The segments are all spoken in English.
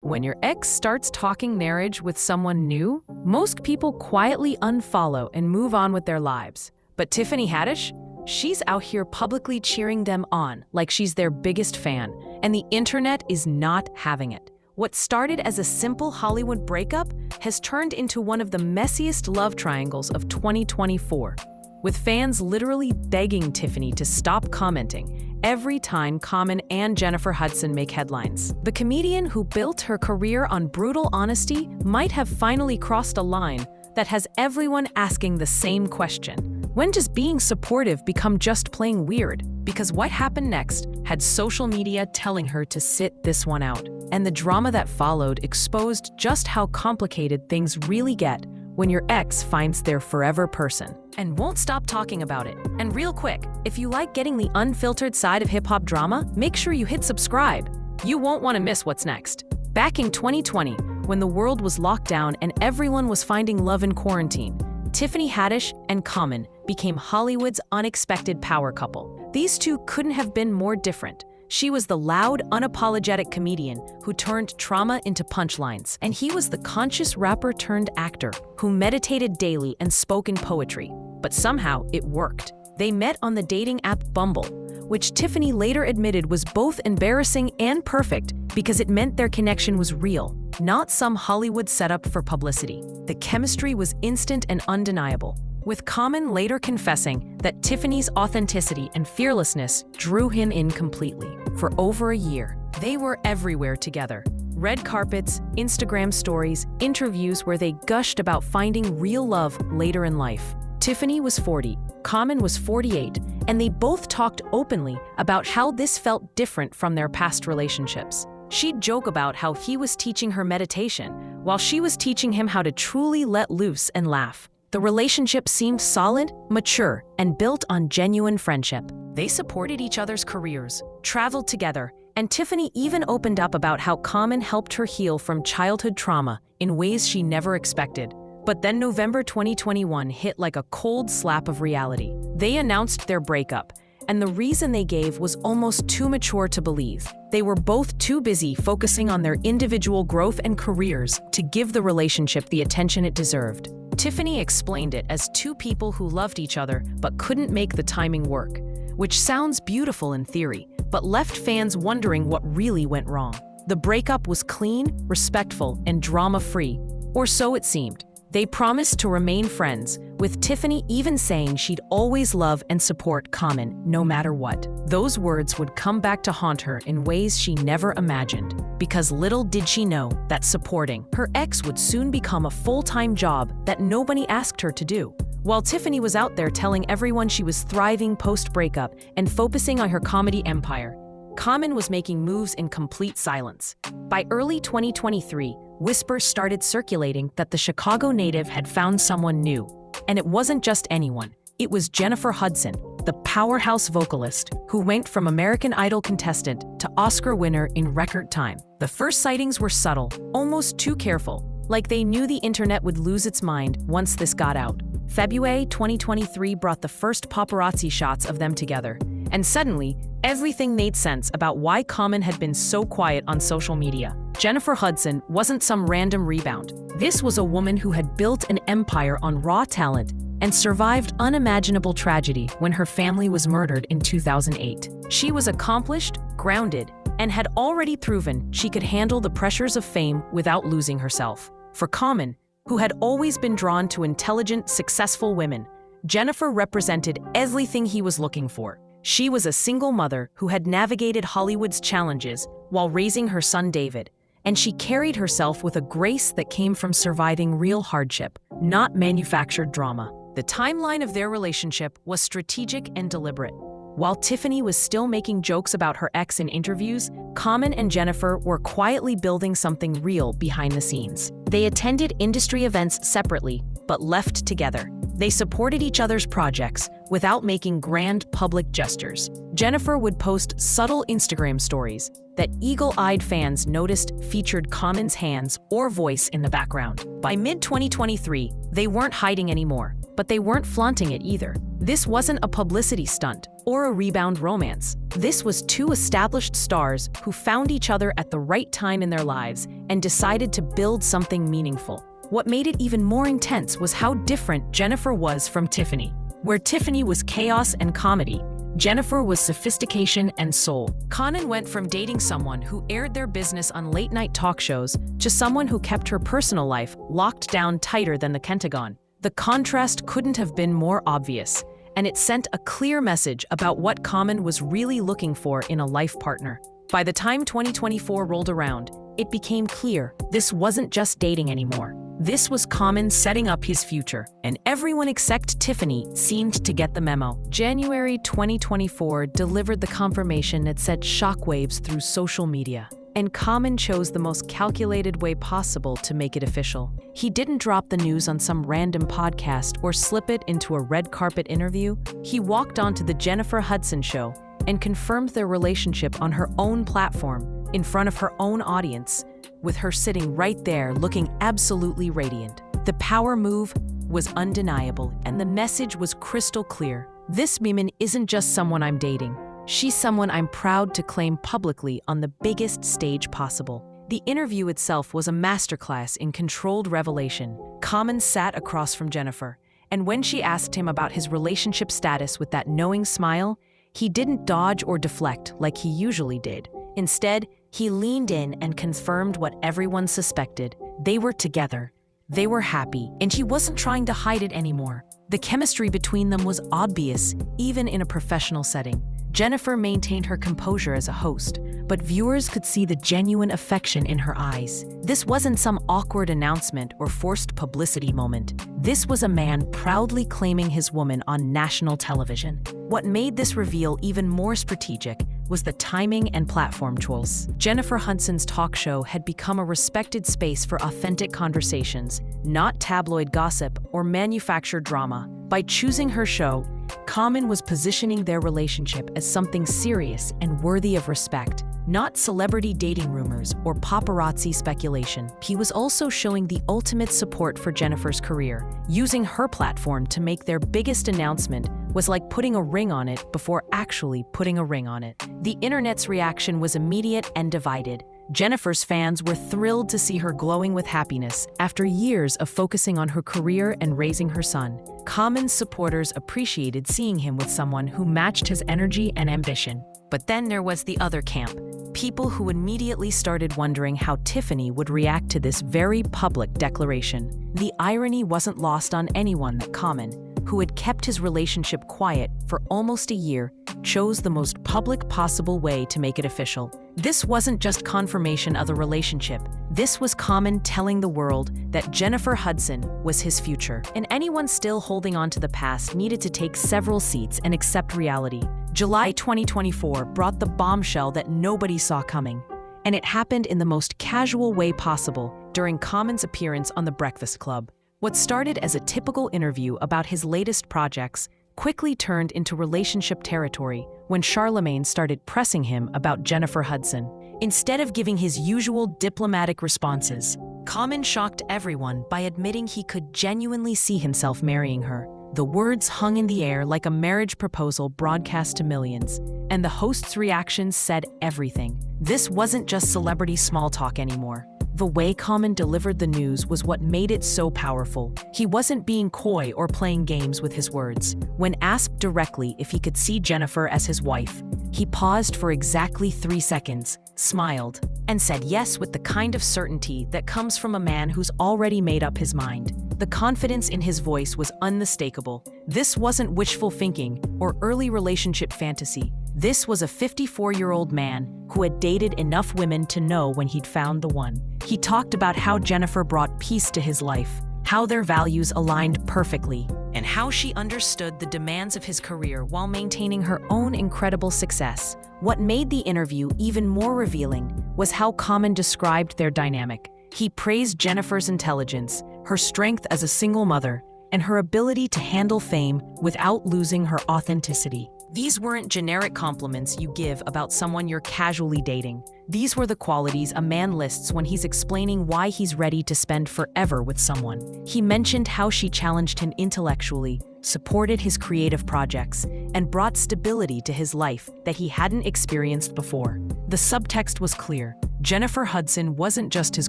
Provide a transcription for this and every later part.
When your ex starts talking marriage with someone new, most people quietly unfollow and move on with their lives. But Tiffany Haddish? She's out here publicly cheering them on like she's their biggest fan, and the internet is not having it. What started as a simple Hollywood breakup has turned into one of the messiest love triangles of 2024, with fans literally begging Tiffany to stop commenting every time Common and Jennifer Hudson make headlines. The comedian who built her career on brutal honesty might have finally crossed a line that has everyone asking the same question. When does being supportive become just plain weird? Because what happened next had social media telling her to sit this one out. And the drama that followed exposed just how complicated things really get when your ex finds their forever person and won't stop talking about it. And real quick, if you like getting the unfiltered side of hip-hop drama, make sure you hit subscribe. You won't want to miss what's next. Back in 2020, when the world was locked down and everyone was finding love in quarantine, Tiffany Haddish and Common became Hollywood's unexpected power couple. These two couldn't have been more different. She was the loud, unapologetic comedian who turned trauma into punchlines, and he was the conscious rapper turned actor who meditated daily and spoke in poetry. But somehow it worked. They met on the dating app Bumble, which Tiffany later admitted was both embarrassing and perfect because it meant their connection was real, not some Hollywood setup for publicity. The chemistry was instant and undeniable, with Common later confessing that Tiffany's authenticity and fearlessness drew him in completely. For over a year, they were everywhere together. Red carpets, Instagram stories, interviews where they gushed about finding real love later in life. Tiffany was 40, Common was 48, and they both talked openly about how this felt different from their past relationships. She'd joke about how he was teaching her meditation, while she was teaching him how to truly let loose and laugh. The relationship seemed solid, mature, and built on genuine friendship. They supported each other's careers, traveled together, and Tiffany even opened up about how Common helped her heal from childhood trauma in ways she never expected. But then November 2021 hit like a cold slap of reality. They announced their breakup, and the reason they gave was almost too mature to believe. They were both too busy focusing on their individual growth and careers to give the relationship the attention it deserved. Tiffany explained it as two people who loved each other but couldn't make the timing work, which sounds beautiful in theory, but left fans wondering what really went wrong. The breakup was clean, respectful, and drama-free, or so it seemed. They promised to remain friends, with Tiffany even saying she'd always love and support Common no matter what. Those words would come back to haunt her in ways she never imagined, because little did she know that supporting her ex would soon become a full-time job that nobody asked her to do. While Tiffany was out there telling everyone she was thriving post-breakup and focusing on her comedy empire, Common was making moves in complete silence. By early 2023, whispers started circulating that the Chicago native had found someone new. And it wasn't just anyone. It was Jennifer Hudson, the powerhouse vocalist who went from American Idol contestant to Oscar winner in record time. The first sightings were subtle, almost too careful, like they knew the internet would lose its mind once this got out. February 2023 brought the first paparazzi shots of them together, and suddenly, everything made sense about why Common had been so quiet on social media. Jennifer Hudson wasn't some random rebound. This was a woman who had built an empire on raw talent and survived unimaginable tragedy when her family was murdered in 2008. She was accomplished, grounded, and had already proven she could handle the pressures of fame without losing herself. For Common, who had always been drawn to intelligent, successful women, Jennifer represented everything he was looking for. She was a single mother who had navigated Hollywood's challenges while raising her son David, and she carried herself with a grace that came from surviving real hardship, not manufactured drama. The timeline of their relationship was strategic and deliberate. While Tiffany was still making jokes about her ex in interviews, Common and Jennifer were quietly building something real behind the scenes. They attended industry events separately, but left together. They supported each other's projects without making grand public gestures. Jennifer would post subtle Instagram stories that eagle-eyed fans noticed featured Common's hands or voice in the background. By mid-2023, they weren't hiding anymore, but they weren't flaunting it either. This wasn't a publicity stunt or a rebound romance. This was two established stars who found each other at the right time in their lives and decided to build something meaningful. What made it even more intense was how different Jennifer was from Tiffany. Where Tiffany was chaos and comedy, Jennifer was sophistication and soul. Conan went from dating someone who aired their business on late-night talk shows to someone who kept her personal life locked down tighter than the Pentagon. The contrast couldn't have been more obvious, and it sent a clear message about what Conan was really looking for in a life partner. By the time 2024 rolled around, it became clear this wasn't just dating anymore. This was Conan setting up his future, and everyone except Tiffany seemed to get the memo. January 2024 delivered the confirmation that sent shockwaves through social media, and Conan chose the most calculated way possible to make it official. He didn't drop the news on some random podcast or slip it into a red carpet interview. He walked onto the Jennifer Hudson show and confirmed their relationship on her own platform, in front of her own audience, with her sitting right there looking absolutely radiant. The power move was undeniable, and the message was crystal clear. This woman isn't just someone I'm dating. She's someone I'm proud to claim publicly on the biggest stage possible. The interview itself was a masterclass in controlled revelation. Conan sat across from Jennifer, and when she asked him about his relationship status with that knowing smile, he didn't dodge or deflect like he usually did. Instead, he leaned in and confirmed what everyone suspected. They were together. They were happy, and he wasn't trying to hide it anymore. The chemistry between them was obvious, even in a professional setting. Jennifer maintained her composure as a host, but viewers could see the genuine affection in her eyes. This wasn't some awkward announcement or forced publicity moment. This was a man proudly claiming his woman on national television. What made this reveal even more strategic was the timing and platform choice. Jennifer Hudson's talk show had become a respected space for authentic conversations, not tabloid gossip or manufactured drama. By choosing her show, Conan was positioning their relationship as something serious and worthy of respect, not celebrity dating rumors or paparazzi speculation. He was also showing the ultimate support for Jennifer's career. Using her platform to make their biggest announcement was like putting a ring on it before actually putting a ring on it. The internet's reaction was immediate and divided. Jennifer's fans were thrilled to see her glowing with happiness after years of focusing on her career and raising her son. Conan's supporters appreciated seeing him with someone who matched his energy and ambition. But then there was the other camp, people who immediately started wondering how Tiffany would react to this very public declaration. The irony wasn't lost on anyone that Conan, who had kept his relationship quiet for almost a year, chose the most public possible way to make it official. This wasn't just confirmation of the relationship. This was Conan telling the world that Jennifer Hudson was his future. And anyone still holding on to the past needed to take several seats and accept reality. July 2024 brought the bombshell that nobody saw coming. And it happened in the most casual way possible during Conan's appearance on The Breakfast Club. What started as a typical interview about his latest projects quickly turned into relationship territory when Charlemagne started pressing him about Jennifer Hudson. Instead of giving his usual diplomatic responses, Conan shocked everyone by admitting he could genuinely see himself marrying her. The words hung in the air like a marriage proposal broadcast to millions, and the host's reactions said everything. This wasn't just celebrity small talk anymore. The way Conan delivered the news was what made it so powerful. He wasn't being coy or playing games with his words. When asked directly if he could see Jennifer as his wife, he paused for exactly 3 seconds, smiled, and said yes with the kind of certainty that comes from a man who's already made up his mind. The confidence in his voice was unmistakable. This wasn't wishful thinking or early relationship fantasy. This was a 54-year-old man who had dated enough women to know when he'd found the one. He talked about how Jennifer brought peace to his life, how their values aligned perfectly, and how she understood the demands of his career while maintaining her own incredible success. What made the interview even more revealing was how Conan described their dynamic. He praised Jennifer's intelligence, her strength as a single mother, and her ability to handle fame without losing her authenticity. These weren't generic compliments you give about someone you're casually dating. These were the qualities a man lists when he's explaining why he's ready to spend forever with someone. He mentioned how she challenged him intellectually, supported his creative projects, and brought stability to his life that he hadn't experienced before. The subtext was clear. Jennifer Hudson wasn't just his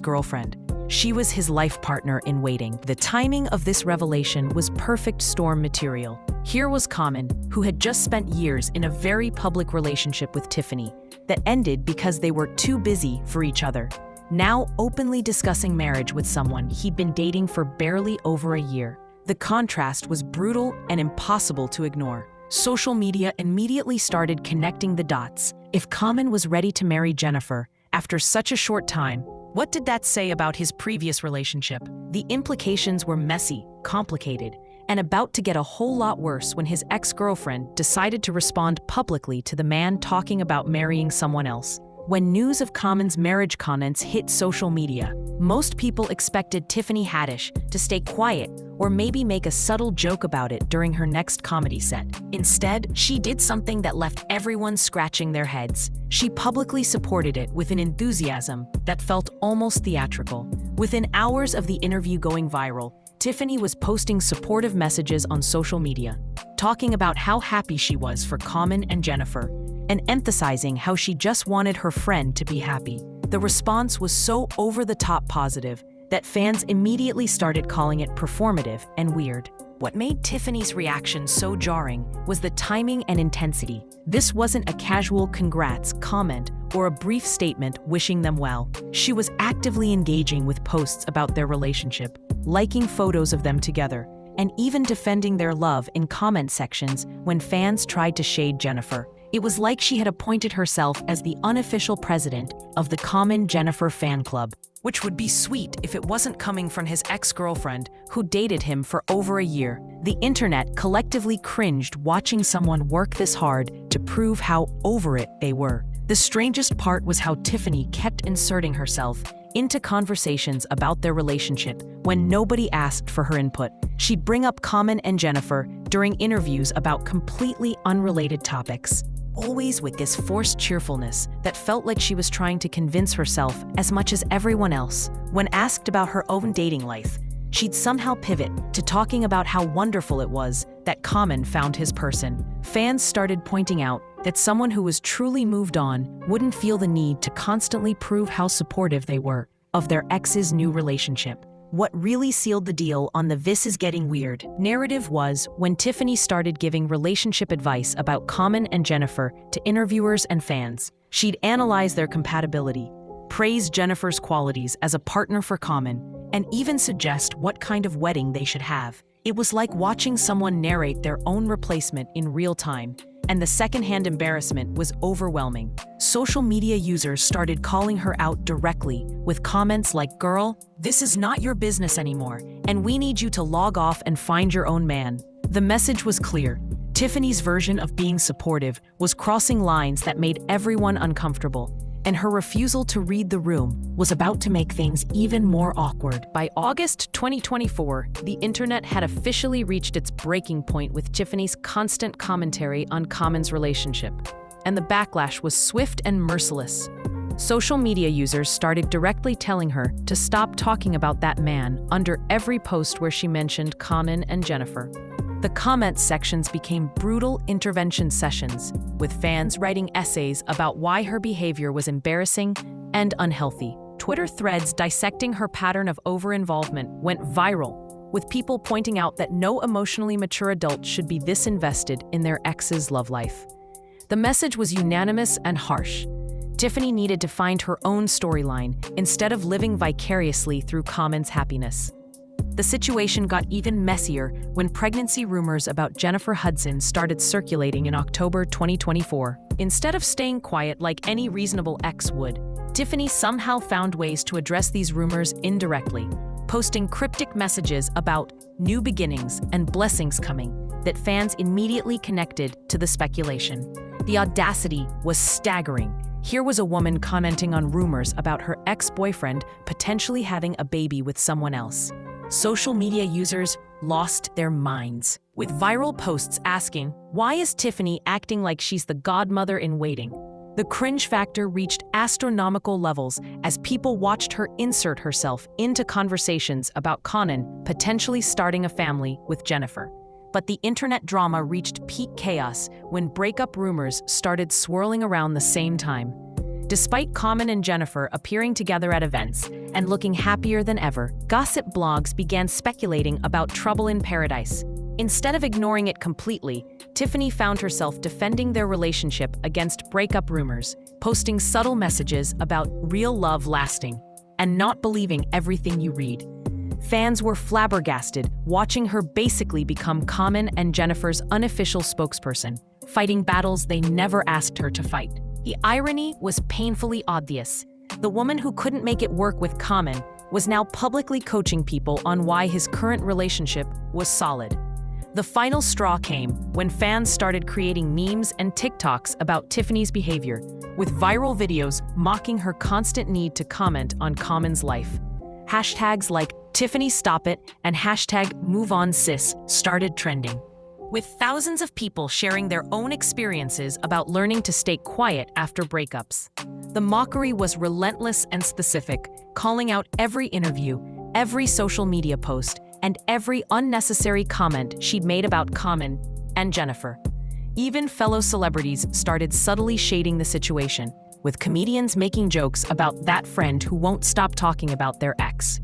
girlfriend. She was his life partner in waiting. The timing of this revelation was perfect storm material. Here was Common, who had just spent years in a very public relationship with Tiffany that ended because they were too busy for each other, now openly discussing marriage with someone he'd been dating for barely over a year. The contrast was brutal and impossible to ignore. Social media immediately started connecting the dots. If Common was ready to marry Jennifer after such a short time, what did that say about his previous relationship? The implications were messy, complicated, and about to get a whole lot worse when his ex-girlfriend decided to respond publicly to the man talking about marrying someone else. When news of Common's marriage comments hit social media, most people expected Tiffany Haddish to stay quiet or maybe make a subtle joke about it during her next comedy set. Instead, she did something that left everyone scratching their heads. She publicly supported it with an enthusiasm that felt almost theatrical. Within hours of the interview going viral, Tiffany was posting supportive messages on social media, talking about how happy she was for Common and Jennifer, and emphasizing how she just wanted her friend to be happy. The response was so over-the-top positive that fans immediately started calling it performative and weird. What made Tiffany's reaction so jarring was the timing and intensity. This wasn't a casual congrats comment or a brief statement wishing them well. She was actively engaging with posts about their relationship, liking photos of them together, and even defending their love in comment sections when fans tried to shade Jennifer. It was like she had appointed herself as the unofficial president of the Common Jennifer fan club, which would be sweet if it wasn't coming from his ex-girlfriend who dated him for over a year. The internet collectively cringed watching someone work this hard to prove how over it they were. The strangest part was how Tiffany kept inserting herself into conversations about their relationship when nobody asked for her input. She'd bring up Common and Jennifer during interviews about completely unrelated topics, always with this forced cheerfulness that felt like she was trying to convince herself as much as everyone else. When asked about her own dating life, she'd somehow pivot to talking about how wonderful it was that Common found his person. Fans started pointing out that someone who was truly moved on wouldn't feel the need to constantly prove how supportive they were of their ex's new relationship. What really sealed the deal on the "this is getting weird" narrative was when Tiffany started giving relationship advice about Common and Jennifer to interviewers and fans. She'd analyze their compatibility, praise Jennifer's qualities as a partner for Common, and even suggest what kind of wedding they should have. It was like watching someone narrate their own replacement in real time, and the secondhand embarrassment was overwhelming. Social media users started calling her out directly with comments like, "Girl, this is not your business anymore, and we need you to log off and find your own man." The message was clear. Tiffany's version of being supportive was crossing lines that made everyone uncomfortable, and her refusal to read the room was about to make things even more awkward. By August 2024, the internet had officially reached its breaking point with Tiffany's constant commentary on Common's relationship, and the backlash was swift and merciless. Social media users started directly telling her to stop talking about that man under every post where she mentioned Common and Jennifer. The comment sections became brutal intervention sessions, with fans writing essays about why her behavior was embarrassing and unhealthy. Twitter threads dissecting her pattern of over-involvement went viral, with people pointing out that no emotionally mature adult should be this invested in their ex's love life. The message was unanimous and harsh. Tiffany needed to find her own storyline instead of living vicariously through Common's happiness. The situation got even messier when pregnancy rumors about Jennifer Hudson started circulating in October 2024. Instead of staying quiet like any reasonable ex would, Tiffany somehow found ways to address these rumors indirectly, posting cryptic messages about new beginnings and blessings coming that fans immediately connected to the speculation. The audacity was staggering. Here was a woman commenting on rumors about her ex-boyfriend potentially having a baby with someone else. Social media users lost their minds, with viral posts asking, "Why is Tiffany acting like she's the godmother in waiting?" The cringe factor reached astronomical levels as people watched her insert herself into conversations about Common potentially starting a family with Jennifer. But the internet drama reached peak chaos when breakup rumors started swirling around the same time. Despite Common and Jennifer appearing together at events and looking happier than ever, gossip blogs began speculating about trouble in paradise. Instead of ignoring it completely, Tiffany found herself defending their relationship against breakup rumors, posting subtle messages about real love lasting, and not believing everything you read. Fans were flabbergasted, watching her basically become Common and Jennifer's unofficial spokesperson, fighting battles they never asked her to fight. The irony was painfully obvious. The woman who couldn't make it work with Common was now publicly coaching people on why his current relationship was solid. The final straw came when fans started creating memes and TikToks about Tiffany's behavior, with viral videos mocking her constant need to comment on Common's life. Hashtags like Tiffany Stop It and hashtag MoveOnSis started trending, with thousands of people sharing their own experiences about learning to stay quiet after breakups. The mockery was relentless and specific, calling out every interview, every social media post, and every unnecessary comment she'd made about Common and Jennifer. Even fellow celebrities started subtly shading the situation, with comedians making jokes about that friend who won't stop talking about their ex.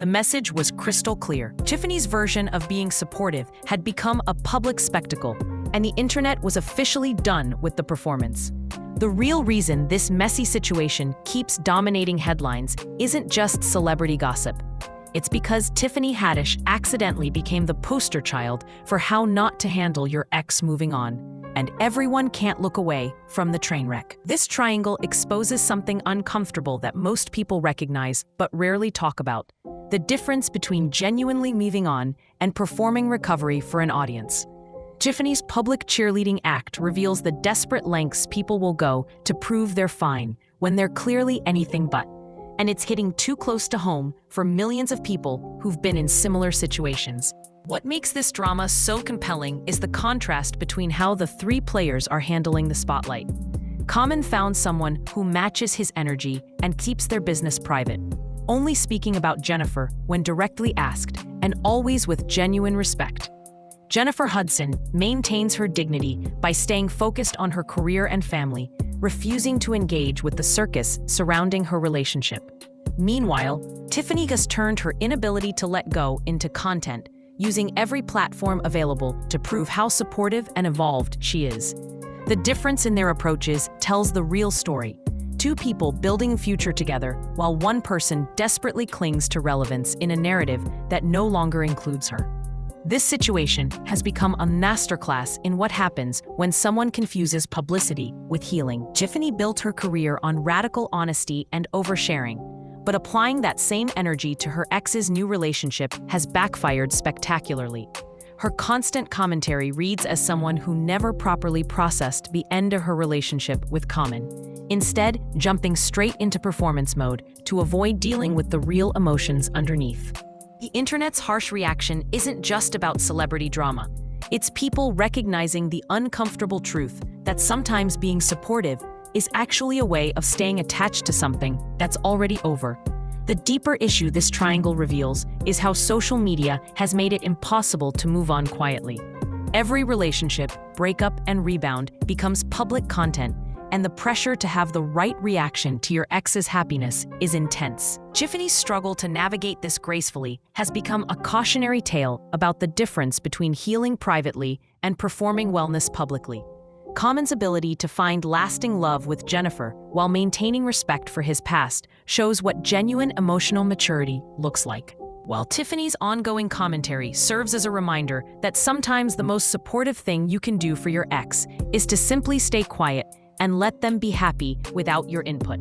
The message was crystal clear. Tiffany's version of being supportive had become a public spectacle, and the internet was officially done with the performance. The real reason this messy situation keeps dominating headlines isn't just celebrity gossip. It's because Tiffany Haddish accidentally became the poster child for how not to handle your ex moving on, and everyone can't look away from the train wreck. This triangle exposes something uncomfortable that most people recognize but rarely talk about: the difference between genuinely moving on and performing recovery for an audience. Tiffany's public cheerleading act reveals the desperate lengths people will go to prove they're fine when they're clearly anything but. And it's hitting too close to home for millions of people who've been in similar situations. What makes this drama so compelling is the contrast between how the three players are handling the spotlight. Common found someone who matches his energy and keeps their business private, only speaking about Jennifer when directly asked, and always with genuine respect. Jennifer Hudson maintains her dignity by staying focused on her career and family, refusing to engage with the circus surrounding her relationship. Meanwhile, Tiffany has turned her inability to let go into content, using every platform available to prove how supportive and evolved she is. The difference in their approaches tells the real story: two people building a future together, while one person desperately clings to relevance in a narrative that no longer includes her. This situation has become a masterclass in what happens when someone confuses publicity with healing. Tiffany built her career on radical honesty and oversharing, but applying that same energy to her ex's new relationship has backfired spectacularly. Her constant commentary reads as someone who never properly processed the end of her relationship with Common, instead jumping straight into performance mode to avoid dealing with the real emotions underneath. The internet's harsh reaction isn't just about celebrity drama. It's people recognizing the uncomfortable truth that sometimes being supportive is actually a way of staying attached to something that's already over. The deeper issue this triangle reveals is how social media has made it impossible to move on quietly. Every relationship, breakup, and rebound becomes public content, and the pressure to have the right reaction to your ex's happiness is intense. Tiffany's struggle to navigate this gracefully has become a cautionary tale about the difference between healing privately and performing wellness publicly. Common's ability to find lasting love with Jennifer while maintaining respect for his past shows what genuine emotional maturity looks like. While Tiffany's ongoing commentary serves as a reminder that sometimes the most supportive thing you can do for your ex is to simply stay quiet and let them be happy without your input.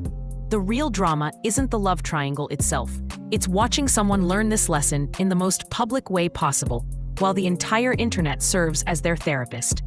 The real drama isn't the love triangle itself. It's watching someone learn this lesson in the most public way possible, while the entire internet serves as their therapist.